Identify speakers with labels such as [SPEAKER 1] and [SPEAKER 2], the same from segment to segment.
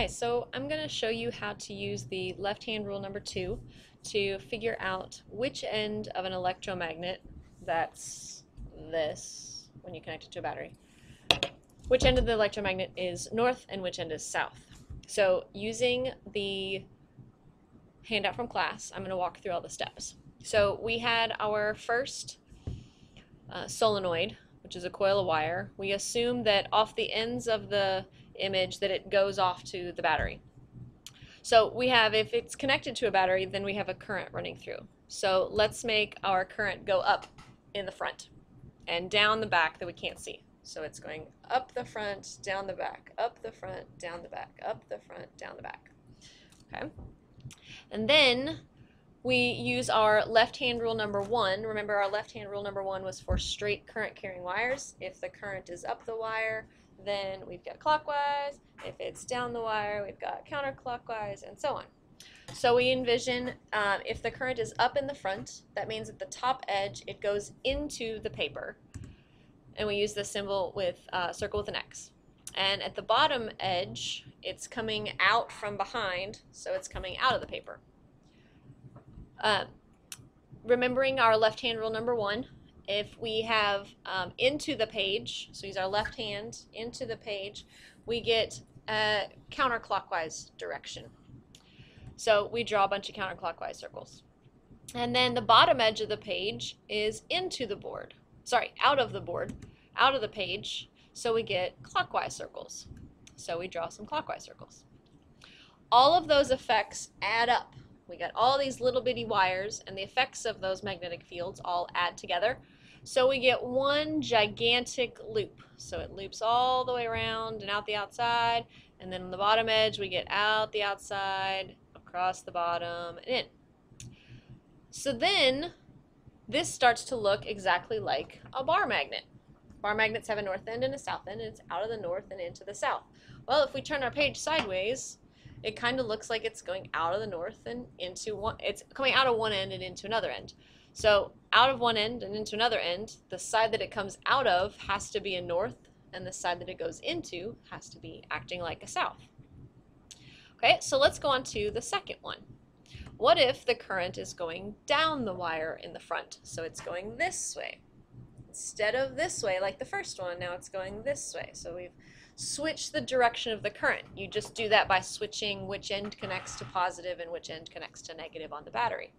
[SPEAKER 1] Hi, so I'm going to show you how to use the left-hand rule number 2 to figure out which end of an electromagnet, that's this when you connect it to a battery, which end of the electromagnet is north and which end is south. So using the handout from class, I'm going to walk through all the steps. So we had our first solenoid, which is a coil of wire. We assume that off the ends of the image that it goes off to the battery. So we have, if it's connected to a battery, then we have a current running through. So let's make our current go up in the front and down the back that we can't see. So it's going up the front, down the back, up the front, down the back, up the front, down the back. Okay? And then we use our left-hand rule number 1. Remember, our left-hand rule number 1 was for straight current-carrying wires. If the current is up the wire, then we've got clockwise. If it's down the wire, we've got counterclockwise, and so on. So we envision if the current is up in the front, that means at the top edge it goes into the paper. And we use this symbol with circle with an X. And at the bottom edge, it's coming out from behind, so it's coming out of the paper. Remembering our left-hand rule number 1, if we have into the page, so use our left hand into the page, we get a counterclockwise direction. So we draw a bunch of counterclockwise circles. And then the bottom edge of the page is into the board. Sorry, out of the board, out of the page, so we get clockwise circles. So we draw some clockwise circles. All of those effects add up. We got all these little bitty wires, and the effects of those magnetic fields all add together. So we get one gigantic loop. So it loops all the way around and out the outside, and then on the bottom edge we get out the outside, across the bottom, and in. So then this starts to look exactly like a bar magnet. Bar magnets have a north end and a south end, and it's out of the north and into the south. Well, if we turn our page sideways, it kind of looks like it's going out of the north and into one, it's coming out of one end and into another end. So out of one end and into another end, the side that it comes out of has to be a north, and the side that it goes into has to be acting like a south. Okay, so let's go on to the second one. What if the current is going down the wire in the front? So it's going this way. Instead of this way like the first one, now it's going this way. So we've switched the direction of the current. You just do that by switching which end connects to positive and which end connects to negative on the battery.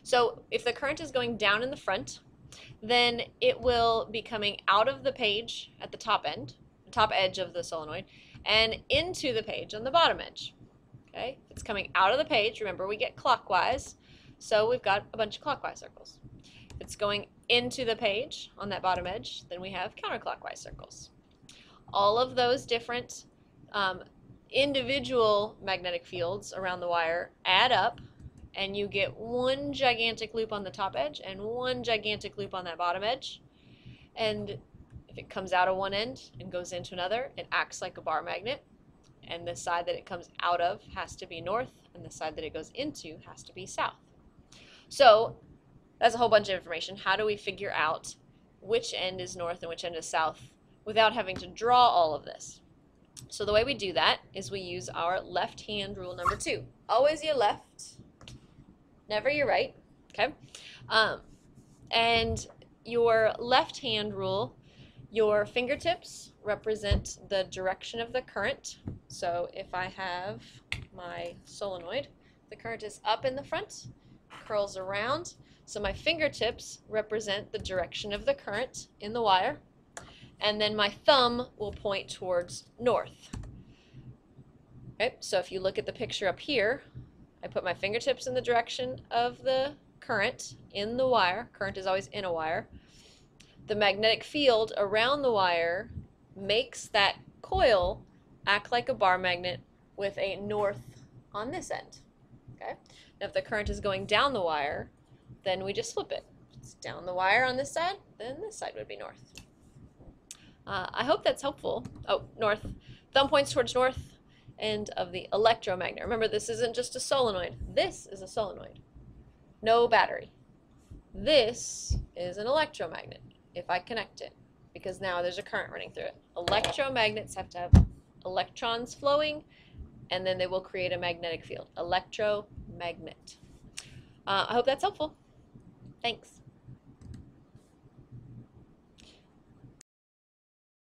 [SPEAKER 1] So if the current is going down in the front, then it will be coming out of the page at the top end, the top edge of the solenoid, and into the page on the bottom edge. Okay? If it's coming out of the page, remember we get clockwise, so we've got a bunch of clockwise circles. If it's going into the page on that bottom edge, then we have counterclockwise circles. All of those different individual magnetic fields around the wire add up, and you get one gigantic loop on the top edge and one gigantic loop on that bottom edge. And if it comes out of one end and goes into another, it acts like a bar magnet, and the side that it comes out of has to be north, and the side that it goes into has to be south. So that's a whole bunch of information. How do we figure out which end is north and which end is south without having to draw all of this? So the way we do that is we use our left-hand rule number 2. Always your left, never your right, okay? And your left-hand rule, your fingertips represent the direction of the current. So if I have my solenoid, the current is up in the front, curls around, so my fingertips represent the direction of the current in the wire, and then my thumb will point towards north. Okay, so if you look at the picture up here, I put my fingertips in the direction of the current in the wire. Current is always in a wire. The magnetic field around the wire makes that coil act like a bar magnet with a north on this end. Okay? Now if the current is going down the wire, then we just flip it. It's down the wire on this side, then this side would be north. I hope that's helpful. Oh, north. Thumb points towards north end of the electromagnet. Remember, this isn't just a solenoid. This is a solenoid. No battery. This is an electromagnet if I connect it, because now there's a current running through it. Electromagnets have to have electrons flowing and then they will create a magnetic field, electromagnet. I hope that's helpful. Thanks.